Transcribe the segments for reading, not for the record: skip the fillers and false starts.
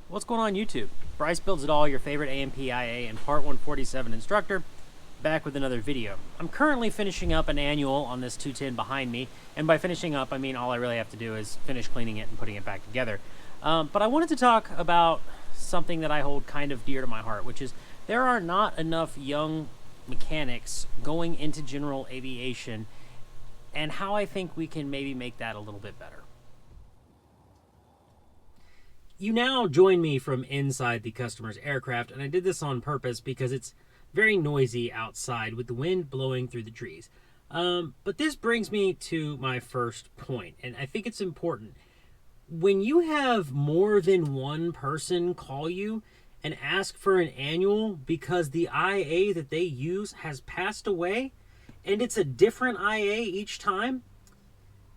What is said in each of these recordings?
What's going on YouTube? Bryce Builds It All, your favorite AMPIA and Part 147 instructor, back with another video. I'm currently finishing up an annual on this 210 behind me, and by finishing up, I mean all I really have to do is finish cleaning it and putting it back together. But I wanted to talk about something that I hold kind of dear to my heart, which is there are not enough young mechanics going into general aviation, and how I think we can maybe make that a little bit better. You now join me from inside the customer's aircraft, and I did this on purpose because it's very noisy outside with the wind blowing through the trees. But this brings me to my first point, and I think it's important. When you have more than one person call you and ask for an annual because the IA that they use has passed away, and it's a different IA each time,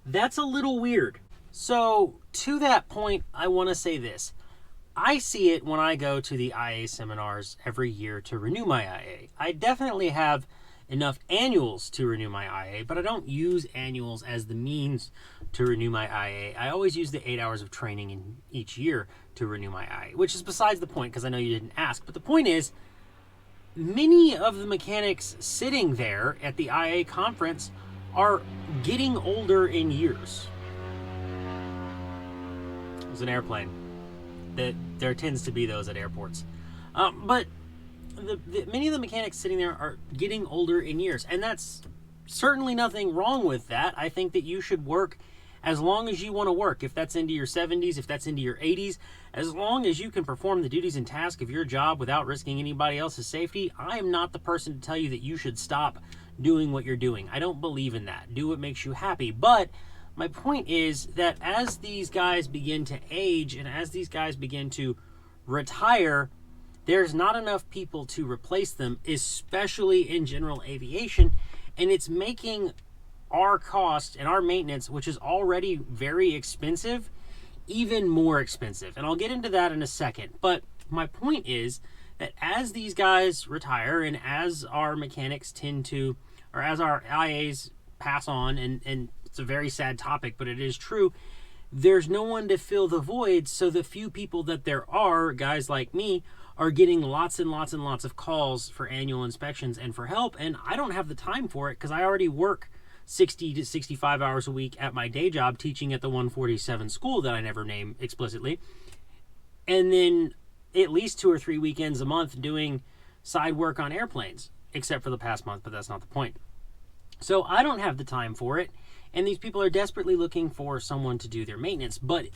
that's a little weird. So, to that point, I want to say this. I see it when I go to the IA seminars every year to renew my IA. I definitely have enough annuals to renew my IA, but I don't use annuals as the means to renew my IA. I always use the 8 hours of training in each year to renew my IA, which is besides the point because I know you didn't ask. But the point is, many of the mechanics sitting there at the IA conference are getting older in years. An airplane. There tends to be those at airports. But many of the mechanics sitting there are getting older in years, and that's certainly nothing wrong with that. I think that you should work as long as you want to work. If that's into your 70s, if that's into your 80s, as long as you can perform the duties and tasks of your job without risking anybody else's safety, I am not the person to tell you that you should stop doing what you're doing. I don't believe in that. Do what makes you happy. But my point is that as these guys begin to age and as these guys begin to retire, there's not enough people to replace them, especially in general aviation, and it's making our cost and our maintenance, which is already very expensive, even more expensive. And I'll get into that in a second. But my point is that as these guys retire and as our mechanics tend to, or as our IAs pass on, and it's a very sad topic, but it is true, there's no one to fill the void, so the few people that there are, guys like me, are getting lots and lots and lots of calls for annual inspections and for help, and I don't have the time for it because I already work 60 to 65 hours a week at my day job teaching at the 147 school that I never name explicitly, and then at least 2 or 3 weekends a month doing side work on airplanes, except for the past month, but that's not the point. So I don't have the time for it, and these people are desperately looking for someone to do their maintenance, but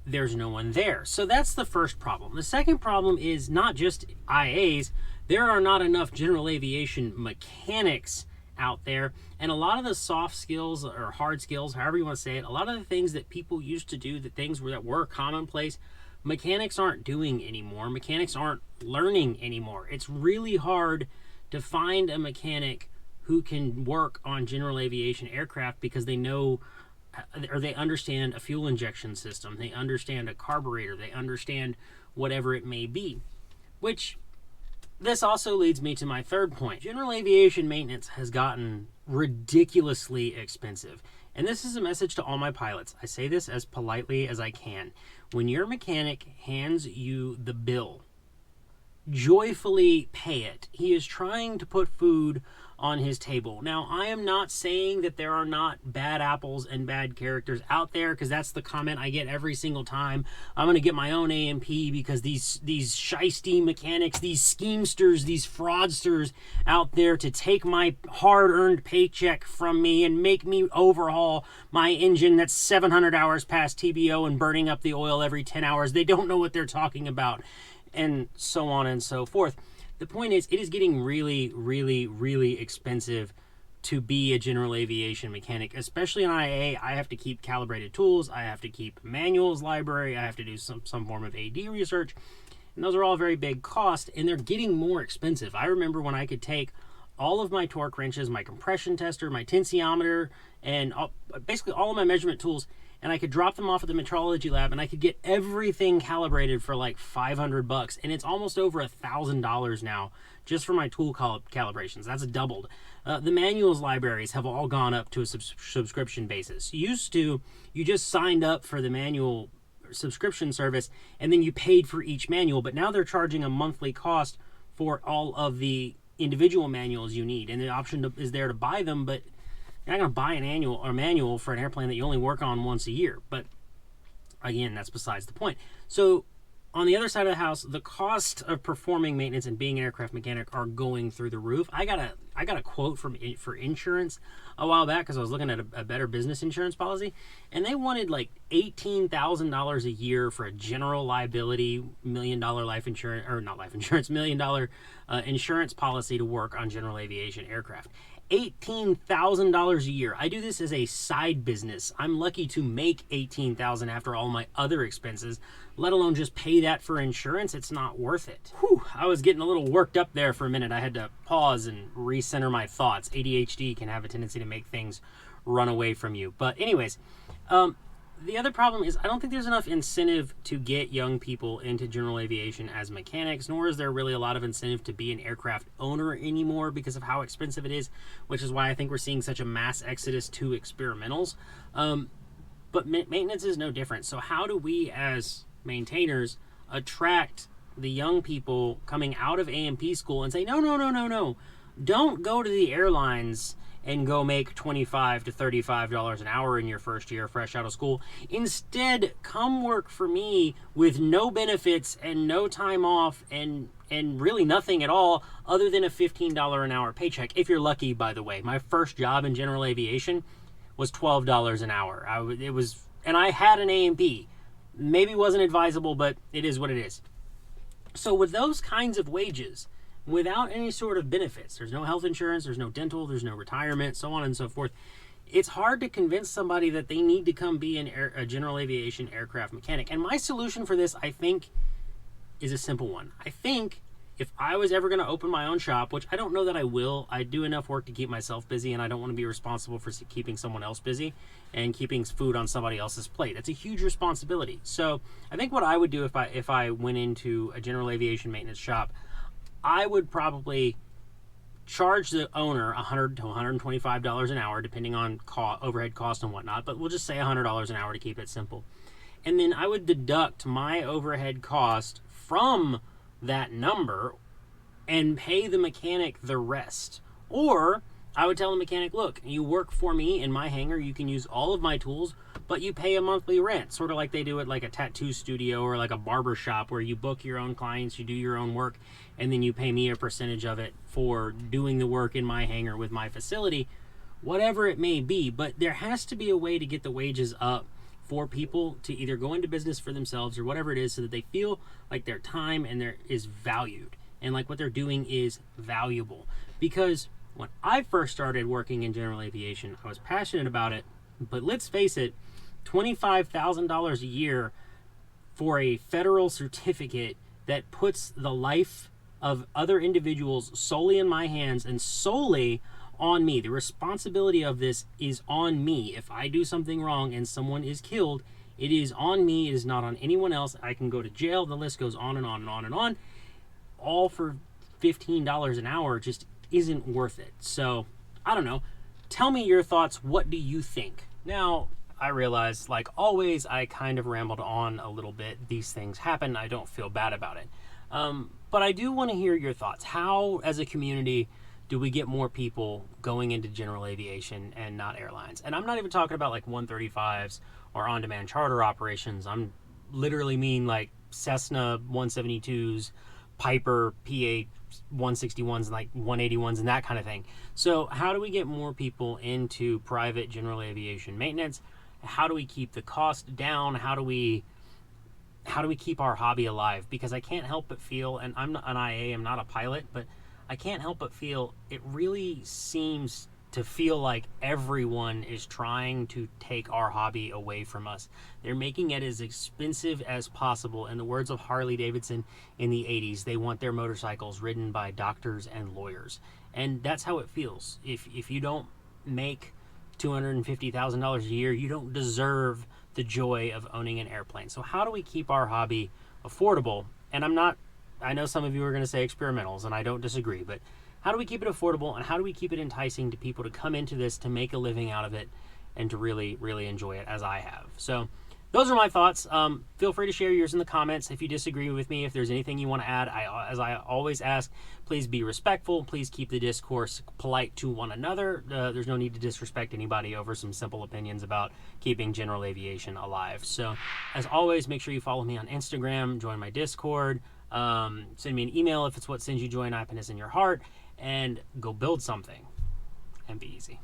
there's no one there. So that's the first problem. The second problem is not just IAs. There are not enough general aviation mechanics out there, and a lot of the soft skills or hard skills, however you want to say it, a lot of the things that people used to do, the things that were commonplace, mechanics aren't doing anymore. Mechanics aren't learning anymore. It's really hard to find a mechanic who can work on general aviation aircraft because they know or they understand a fuel injection system, they understand a carburetor, they understand whatever it may be. Which, this also leads me to my third point. General aviation maintenance has gotten ridiculously expensive. And this is a message to all my pilots. I say this as politely as I can. When your mechanic hands you the bill, joyfully pay it. He is trying to put food on his table. Now, I am not saying that there are not bad apples and bad characters out there, because that's the comment I get every single time. I'm going to get my own AMP because these shisty mechanics, these schemesters, these fraudsters out there to take my hard-earned paycheck from me and make me overhaul my engine that's 700 hours past TBO and burning up the oil every 10 hours. They don't know what they're talking about, and so on and so forth. The point is, it is getting really, really, really expensive to be a general aviation mechanic, especially in IA. I have to keep calibrated tools. I have to keep manuals library. I have to do some form of AD research. And those are all very big costs, and they're getting more expensive. I remember when I could take all of my torque wrenches, my compression tester, my tensiometer, and basically all of my measurement tools, and I could drop them off at the metrology lab, and I could get everything calibrated for like $500, and it's almost over $1,000 now just for my tool calibrations. That's doubled. The manuals libraries have all gone up to a subscription basis. Used to, you just signed up for the manual subscription service, and then you paid for each manual. But now they're charging a monthly cost for all of the individual manuals you need, and the option is there to buy them, but you're not going to buy an annual or manual for an airplane that you only work on once a year. But again, that's besides the point. So on the other side of the house, the cost of performing maintenance and being an aircraft mechanic are going through the roof. I got a quote for insurance a while back because I was looking at a Better Business insurance policy, and they wanted like $18,000 a year for a general liability $1 million life insurance, or not life insurance, $1 million insurance policy to work on general aviation aircraft. $18,000 a year. I do this as a side business. I'm lucky to make $18,000 after all my other expenses, let alone just pay that for insurance. It's not worth it. Whew, I was getting a little worked up there for a minute. I had to pause and recenter my thoughts. ADHD can have a tendency to make things run away from you. But anyways, the other problem is I don't think there's enough incentive to get young people into general aviation as mechanics, nor is there really a lot of incentive to be an aircraft owner anymore because of how expensive it is, which is why I think we're seeing such a mass exodus to experimentals. But maintenance is no different. So how do we as maintainers attract the young people coming out of A&P school and say, no, don't go to the airlines and go make $25 to $35 an hour in your first year fresh out of school. Instead, come work for me with no benefits and no time off and really nothing at all other than a $15 an hour paycheck. If you're lucky, by the way. My first job in general aviation was $12 an hour. And I had an A&P. Maybe wasn't advisable, but it is what it is. So with those kinds of wages, without any sort of benefits, there's no health insurance, there's no dental, there's no retirement, so on and so forth, it's hard to convince somebody that they need to come be a general aviation aircraft mechanic. And my solution for this, I think, is a simple one. I think if I was ever going to open my own shop, which I don't know that I will, I do enough work to keep myself busy, and I don't want to be responsible for keeping someone else busy and keeping food on somebody else's plate. That's a huge responsibility. So I think what I would do if I went into a general aviation maintenance shop, I would probably charge the owner $100 to $125 an hour, depending on overhead cost and whatnot, but we'll just say $100 an hour to keep it simple. And then I would deduct my overhead cost from that number and pay the mechanic the rest. Or I would tell the mechanic, look, you work for me in my hangar, you can use all of my tools, but you pay a monthly rent, sort of like they do at like a tattoo studio or like a barber shop where you book your own clients, you do your own work, and then you pay me a percentage of it for doing the work in my hangar with my facility, whatever it may be. But there has to be a way to get the wages up for people to either go into business for themselves or whatever it is, so that they feel like their time and is valued and like what they're doing is valuable. Because when I first started working in general aviation, I was passionate about it, but let's face it, $25,000 a year for a federal certificate that puts the life of other individuals solely in my hands and solely on me. The responsibility of this is on me. If I do something wrong and someone is killed, it is on me. It is not on anyone else. I can go to jail. The list goes on and on and on and on. All for $15 an hour just isn't worth it. So, I don't know. Tell me your thoughts. What do you think? Now, I realize, like always, I kind of rambled on a little bit. These things happen. I don't feel bad about it. But I do want to hear your thoughts. How, as a community, do we get more people going into general aviation and not airlines? And I'm not even talking about like 135s or on-demand charter operations. I'm literally mean like Cessna 172s, Piper PA 161s, and like 181s and that kind of thing. So how do we get more people into private general aviation maintenance? How do we keep the cost down? How do we keep our hobby alive? Because I can't help but feel, and I'm not an IA, I'm not a pilot, but I can't help but feel it really seems to feel like everyone is trying to take our hobby away from us. They're making it as expensive as possible. In the words of Harley Davidson in the 80s, they want their motorcycles ridden by doctors and lawyers. And that's how it feels. If you don't make $250,000 a year, you don't deserve the joy of owning an airplane. So how do we keep our hobby affordable? And I know some of you are going to say experimentals, and I don't disagree, but how do we keep it affordable, and how do we keep it enticing to people to come into this, to make a living out of it, and to really, really enjoy it as I have? So those are my thoughts. Feel free to share yours in the comments if you disagree with me. If there's anything you want to add, as I always ask, please be respectful. Please keep the discourse polite to one another. There's no need to disrespect anybody over some simple opinions about keeping general aviation alive. So, as always, make sure you follow me on Instagram, join my Discord, send me an email if it's what sends you joy and happiness in your heart, and go build something and be easy.